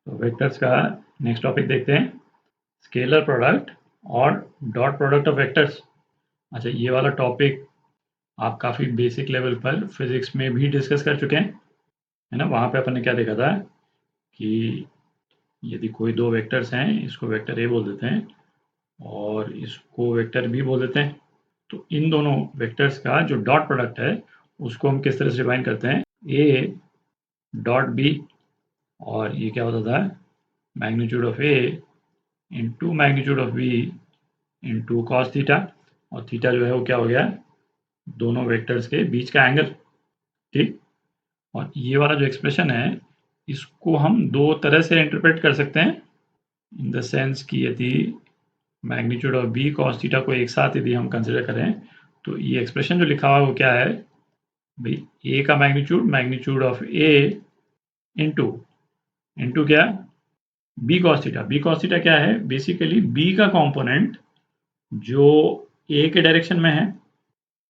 तो वेक्टर्स का next topic देखते हैं, स्केलर प्रोडक्ट और डॉट प्रोडक्ट ऑफ वेक्टर्स। अच्छा, ये वाला टॉपिक आप काफ़ी बेसिक लेवल पर फिजिक्स में भी डिस्कस कर चुके हैं, है ना। वहाँ पे अपन ने क्या देखा था कि यदि कोई दो वेक्टर्स हैं, इसको वेक्टर ए बोल देते हैं और इसको वेक्टर बी बोल देते हैं, तो इन दोनों वेक्टर्स का जो डॉट प्रोडक्ट है उसको हम किस तरह से डिफाइन करते हैं, ए डॉट बी। और ये क्या होता था, magnitude of A into magnitude of B into cos theta. और थीटा जो है वो क्या हो गया, दोनों वेक्टर्स के बीच का एंगल, ठीक। और ये वाला जो एक्सप्रेशन है इसको हम दो तरह से इंटरप्रेट कर सकते हैं, इन द सेंस कि यदि magnitude of B cos theta को एक साथ यदि हम कंसिडर करें तो ये एक्सप्रेशन जो लिखा हुआ है वो क्या है भाई, ए का magnitude magnitude of A into into क्या, B cos theta. B cos theta क्या है, बेसिकली बी का कंपोनेंट जो ए के डायरेक्शन में है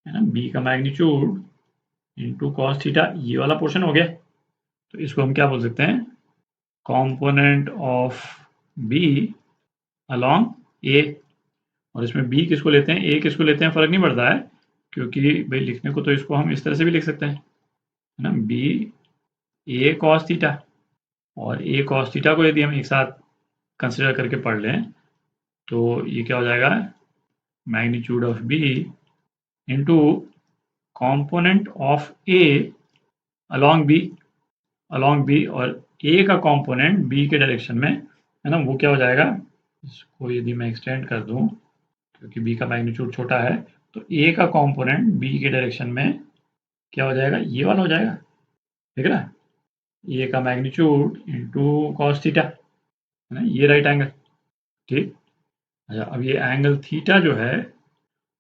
ना, बी का मैग्नीट्यूड इंटू कॉस थीटा, ये वाला पोर्शन हो गया। तो इसको हम क्या बोल सकते हैं, component of B along A. और इसमें बी किसको लेते हैं, ए किसको लेते हैं, फर्क नहीं पड़ता है, क्योंकि भाई लिखने को तो इसको हम इस तरह से भी लिख सकते हैं, है ना, बी ए कॉस थीटा। और ए कॉस थीटा को यदि हम एक साथ कंसिडर करके पढ़ लें तो ये क्या हो जाएगा, magnitude of B into component of A along B. और ए का कंपोनेंट बी के डायरेक्शन में, है ना, वो क्या हो जाएगा, इसको यदि मैं एक्सटेंड कर दूं क्योंकि बी का मैग्नीट्यूड छोटा है, तो ए का कंपोनेंट बी के डायरेक्शन में क्या हो जाएगा, ये वाला हो जाएगा, ठीक है ना, ए का मैग्नीट्यूड इंटू कॉस थीटा, है ना, ये राइट एंगल, ठीक। अच्छा, अब ये एंगल थीटा जो है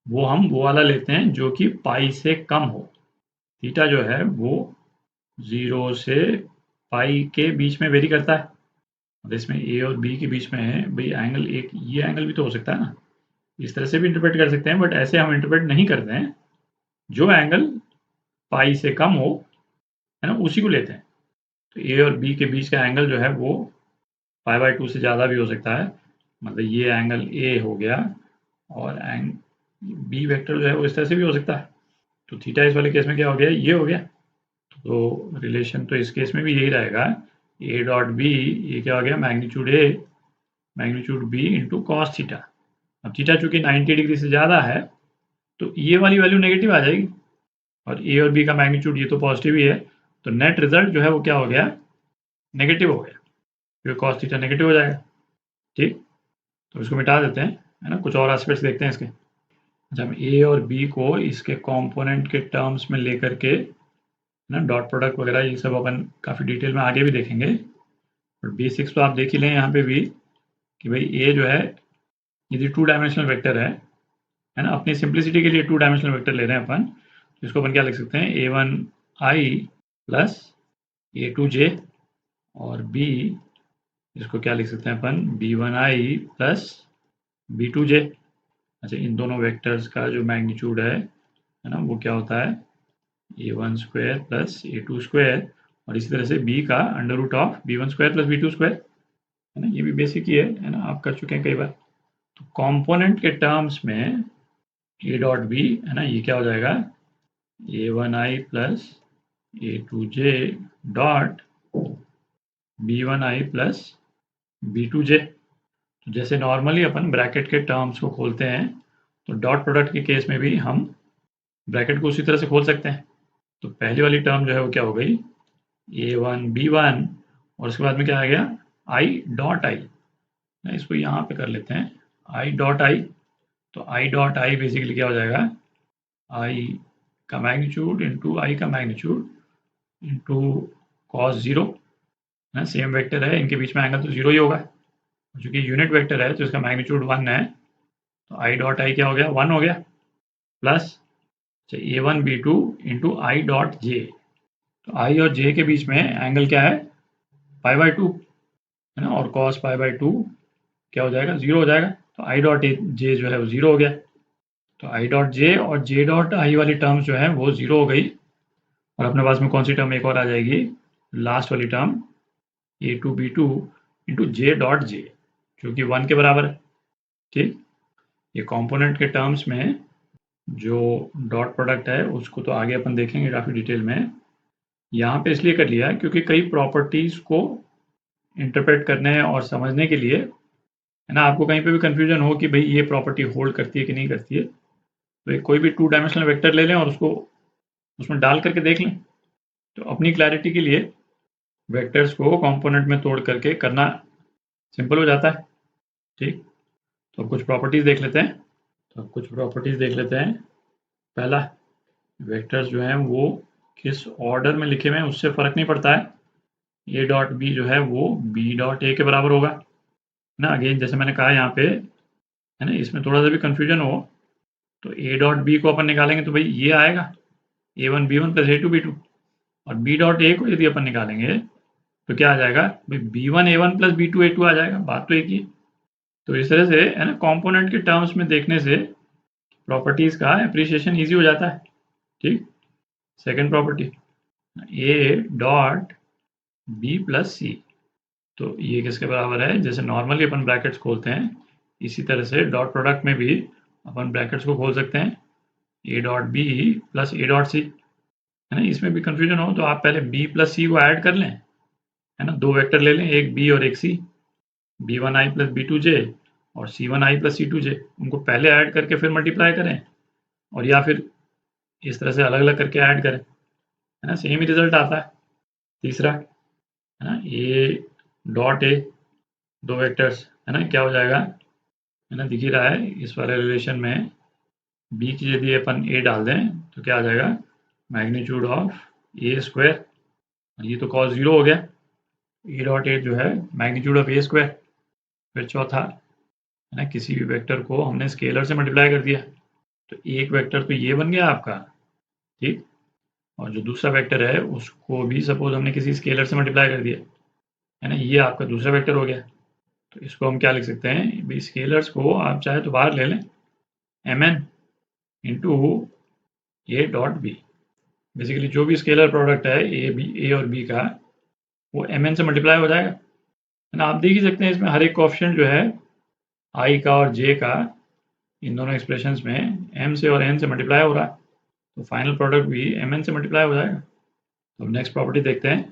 वो वाला लेते हैं जो कि पाई से कम हो। थीटा जो है वो 0 से पाई के बीच में वेरी करता है। अब इसमें ए और बी के बीच में है भाई एंगल, एक ये एंगल भी तो हो सकता है ना, इस तरह से भी इंटरप्रेट कर सकते हैं, बट ऐसे हम इंटरप्रेट नहीं करते हैं। जो एंगल पाई से कम हो, है ना, उसी को लेते हैं। तो ए और बी के बीच का एंगल जो है वो पाई/2 से ज़्यादा भी हो सकता है, मतलब ये एंगल ए हो गया, और एंग बी वेक्टर जो है वो इस तरह से भी हो सकता है। तो थीटा इस वाले केस में क्या हो गया, ये हो गया। तो रिलेशन तो इस केस में भी यही रहेगा, ए डॉट बी, ये क्या हो गया, magnitude A magnitude B into cos theta. अब थीटा चूंकि 90 डिग्री से ज़्यादा है तो ये वाली वैल्यू नेगेटिव आ जाएगी, और ए और बी का मैग्नीट्यूड ये तो पॉजिटिव ही है, तो नेट रिजल्ट जो है वो क्या हो गया, नेगेटिव हो गया, क्योंकि कॉस थीटा नेगेटिव हो जाएगा, ठीक। तो इसको मिटा देते हैं, है ना, कुछ और एस्पेक्ट्स देखते हैं इसके। अच्छा, हम ए और बी को इसके कंपोनेंट के टर्म्स में लेकर के, ना, डॉट प्रोडक्ट वगैरह ये सब अपन काफ़ी डिटेल में आगे भी देखेंगे, बट बेसिक्स तो आप देख ही लें यहाँ पे भी कि भाई ए जो है यदि 2 डायमेंशनल वेक्टर है ना, अपनी सिंप्लिसिटी के लिए 2 डायमेंशनल वेक्टर ले रहे हैं अपन, तो इसको अपन क्या लिख सकते हैं, a1i प्लस a2j, और b इसको क्या लिख सकते हैं अपन, b1i प्लस b2j। अच्छा, इन दोनों वेक्टर्स का जो मैग्नीट्यूड है ना, वो क्या होता है, a1 square plus a2 square, और इसी तरह से b का under root of b1 square plus b2 square, है ना, ये भी बेसिक ही है ना, आप कर चुके हैं कई बार। तो कंपोनेंट के टर्म्स में a डॉट b, है ना, ये क्या हो जाएगा, a1i plus a2j dot b1i plus b2j। तो जैसे नॉर्मली अपन ब्रैकेट के टर्म्स को खोलते हैं, तो डॉट प्रोडक्ट के केस में भी हम ब्रैकेट को उसी तरह से खोल सकते हैं। तो पहली वाली टर्म जो है वो क्या हो गई, a1 b1, और उसके बाद में क्या आ गया, i डॉट i। इसको यहाँ पे कर लेते हैं, i डॉट i। तो i डॉट i बेसिकली क्या हो जाएगा, i का मैग्नीट्यूड इंटू i का मैग्नीट्यूड इंटू कॉस 0, है, सेम वेक्टर है, इनके बीच में एंगल तो 0 ही होगा, चूंकि यूनिट वेक्टर है तो इसका मैग्नीट्यूड 1 है, तो i डॉट i क्या हो गया, 1 हो गया, plus a1 b2 into i dot j। तो i और j के बीच में एंगल क्या है, पाई/2, है ना, और कॉस पाई/2 क्या हो जाएगा, 0 हो जाएगा। तो i डॉट j जो है वो 0 हो गया। तो i डॉट j और j डॉट i वाली टर्म्स जो है वो 0 हो गई, और अपने पास में कौन सी टर्म एक और आ जाएगी, लास्ट वाली term a2 b2 into J dot J, जो कि 1 के बराबर है। ठीक, ये कंपोनेंट के टर्म्स में जो डॉट प्रोडक्ट है उसको तो आगे अपन देखेंगे काफ़ी डिटेल में। यहाँ पे इसलिए कर लिया है क्योंकि कई प्रॉपर्टीज़ को इंटरप्रेट करने और समझने के लिए, है ना, आपको कहीं पे भी कन्फ्यूजन हो कि भाई ये प्रॉपर्टी होल्ड करती है कि नहीं करती है, तो एक कोई भी 2 डायमेंशनल वेक्टर ले लें और उसको उसमें डाल करके देख लें। तो अपनी क्लैरिटी के लिए वेक्टर्स को कंपोनेंट में तोड़ करके करना सिंपल हो जाता है। ठीक, तो कुछ प्रॉपर्टीज़ देख लेते हैं। पहला, वेक्टर्स जो हैं वो किस ऑर्डर में लिखे हुए हैं उससे फ़र्क नहीं पड़ता है। ए डॉट बी जो है वो बी डॉट ए के बराबर होगा ना। अगेन जैसे मैंने कहा यहाँ पे, है ना, इसमें थोड़ा सा भी कन्फ्यूजन हो तो ए डॉट बी को अपन निकालेंगे तो भाई ये आएगा A1 B1 plus A2 B2, और बी डॉट ए को यदि अपन निकालेंगे तो क्या आ जाएगा भाई B1 A1 plus B2 A2 आ जाएगा। बात तो एक ही। तो इस तरह से, है ना, कंपोनेंट के टर्म्स में देखने से प्रॉपर्टीज़ का एप्रिसिएशन ईजी हो जाता है। ठीक, second property, A dot B plus C, तो ये किसके बराबर है? जैसे नॉर्मली अपन ब्रैकेट्स खोलते हैं इसी तरह से डॉट प्रोडक्ट में भी अपन ब्रैकेट्स को खोल सकते हैं, A dot B plus A dot C, है ना। इसमें भी कंफ्यूजन हो तो आप पहले बी प्लस सी को ऐड कर लें, है ना, 2 वेक्टर ले लें, एक बी और एक सी, B1I प्लस B2J और C1I प्लस C2J, उनको पहले ऐड करके फिर मल्टीप्लाई करें, और या फिर इस तरह से अलग अलग करके ऐड करें, है ना, सेम ही रिजल्ट आता है। तीसरा, है ना, ए डॉट ए, 2 वेक्टर्स, है ना, क्या हो जाएगा, है ना, दिख ही रहा है इस वाले रिलेशन में बी की यदि अपन ए डाल दें तो क्या आ जाएगा, मैग्नीट्यूड ऑफ ए स्क्वायर, ये तो cos 0 हो गया। ए डॉट ए जो है मैग्नीट्यूड ऑफ ए स्क्वायर। फिर चौथा, है ना, किसी भी वेक्टर को हमने स्केलर से मल्टीप्लाई कर दिया तो एक वेक्टर तो ये बन गया आपका। ठीक, और जो दूसरा वेक्टर है उसको भी सपोज हमने किसी स्केलर से मल्टीप्लाई कर दिया, है ना, ये आपका दूसरा वेक्टर हो गया। तो इसको हम क्या लिख सकते हैं भाई, स्केलर्स को आप चाहे तो बाहर ले लें, mn into A dot B. Basically जो भी स्केलर प्रोडक्ट है ए और बी का, वो mn से मल्टीप्लाई हो जाएगा, है ना। आप देख ही सकते हैं इसमें हर एक कोएफिशिएंट जो है i का और j का, इन दोनों एक्सप्रेशंस में m से और n से मल्टीप्लाई हो रहा है, तो फाइनल प्रोडक्ट भी mn से मल्टीप्लाई हो जाएगा। तो अब नेक्स्ट प्रॉपर्टी देखते हैं, है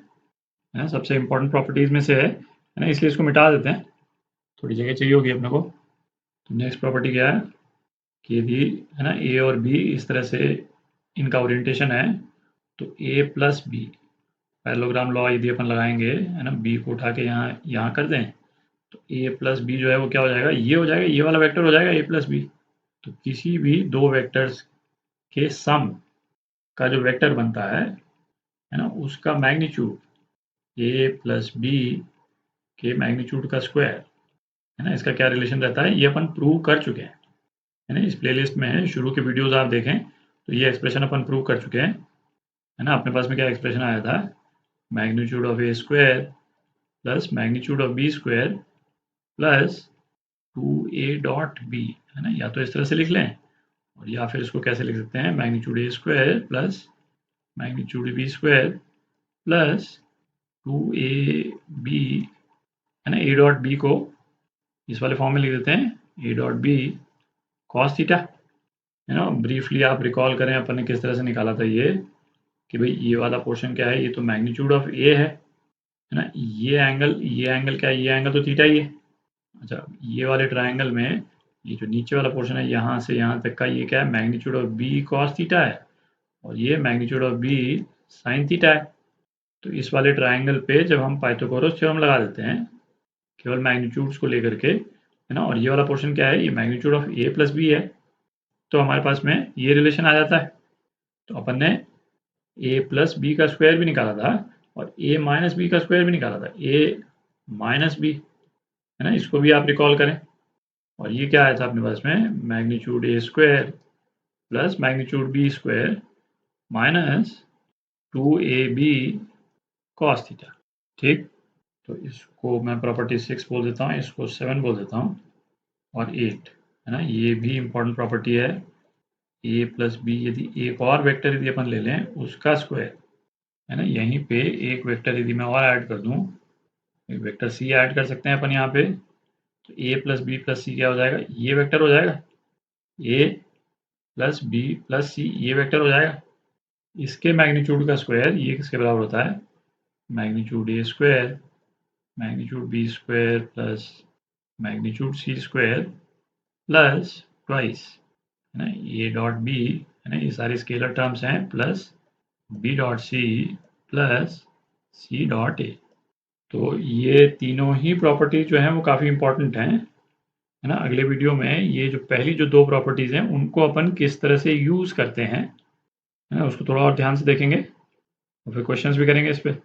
ना, सबसे इंपॉर्टेंट प्रॉपर्टीज़ में से है ना, इसलिए इसको मिटा देते हैं, थोड़ी जगह चाहिए होगी अपने को। तो नेक्स्ट प्रॉपर्टी क्या है कि यदि, है ना, ए और बी इस तरह से इनका ओरिएंटेशन है तो ए प्लस बी, पैरेललोग्राम लॉ यदि अपन लगाएंगे, है ना, बी को उठा के यहाँ कर दें तो ए प्लस बी जो है वो क्या हो जाएगा, ये हो जाएगा, ये वाला वेक्टर हो जाएगा ए प्लस बी। तो किसी भी 2 वेक्टर्स के सम का जो वेक्टर बनता है ना, उसका मैग्नीट्यूड ए प्लस बी के मैग्नीट्यूड का स्क्वायर, है ना, इसका क्या रिलेशन रहता है ये अपन प्रूव कर चुके हैं, है ना, इस प्लेलिस्ट में है, शुरू के वीडियोस आप देखें तो ये एक्सप्रेशन अपन प्रूव कर चुके हैं, है ना। अपने पास में क्या एक्सप्रेशन आया था, magnitude of A square plus magnitude of B square plus 2a dot B, है ना, या तो इस तरह से लिख लें और या फिर इसको कैसे लिख सकते हैं, magnitude A square plus magnitude B square plus 2ab, है ना, ए डॉट बी को इस वाले फॉर्म में लिख देते हैं, A dot B cos theta, है ना। ब्रीफली आप रिकॉल करें अपन ने किस तरह से निकाला था ये, कि भाई ये वाला पोर्शन क्या है, ये तो मैग्नीट्यूड ऑफ ए है ना, ये एंगल क्या है, ये एंगल तो थीटा ही है। अच्छा, ये वाले ट्रायंगल में ये जो नीचे वाला पोर्शन है यहाँ से यहाँ तक का, ये क्या है, magnitude of B cos theta है, और ये magnitude of B sine theta है। तो इस वाले ट्रायंगल पे जब हम पाइथागोरस थ्योरम लगा देते हैं केवल मैग्नीट्यूड्स को लेकर के, है ना, और ये वाला पोर्शन क्या है, ये magnitude of A plus B है, तो हमारे पास में ये रिलेशन आ जाता है। तो अपन ने ए प्लस बी का स्क्वायर भी निकाला था और ए माइनस बी का स्क्वायर भी निकाला था, ए माइनस बी, है ना, इसको भी आप रिकॉल करें, और ये क्या आया था अपने पास में, magnitude A square plus magnitude B square minus 2ab cos theta. ठीक, तो इसको मैं प्रॉपर्टी 6 बोल देता हूँ, इसको 7 बोल देता हूँ, और 8, है ना, ये भी इंपॉर्टेंट प्रॉपर्टी है, ए प्लस बी यदि एक और वेक्टर यदि अपन ले लें उसका स्क्वायर, है ना, यहीं पे एक वेक्टर यदि मैं और ऐड कर दूं वेक्टर सी ऐड कर सकते हैं अपन यहाँ पे, तो ए प्लस बी प्लस सी क्या हो जाएगा, ये वेक्टर हो जाएगा, ए प्लस बी प्लस सी ये वेक्टर हो जाएगा। इसके मैग्नीट्यूड का स्क्वायर ये किसके बराबर होता है, magnitude A square magnitude B square plus magnitude C square plus twice, है ना, ए डॉट बी, है ना, ये सारे स्केलर टर्म्स हैं, plus B dot C plus C dot A. तो ये तीनों ही प्रॉपर्टी जो हैं वो काफ़ी इंपॉर्टेंट हैं, है ना। अगले वीडियो में ये जो पहली जो 2 प्रॉपर्टीज़ हैं उनको अपन किस तरह से यूज़ करते हैं, है ना, उसको थोड़ा और ध्यान से देखेंगे और फिर क्वेश्चंस भी करेंगे इस पे।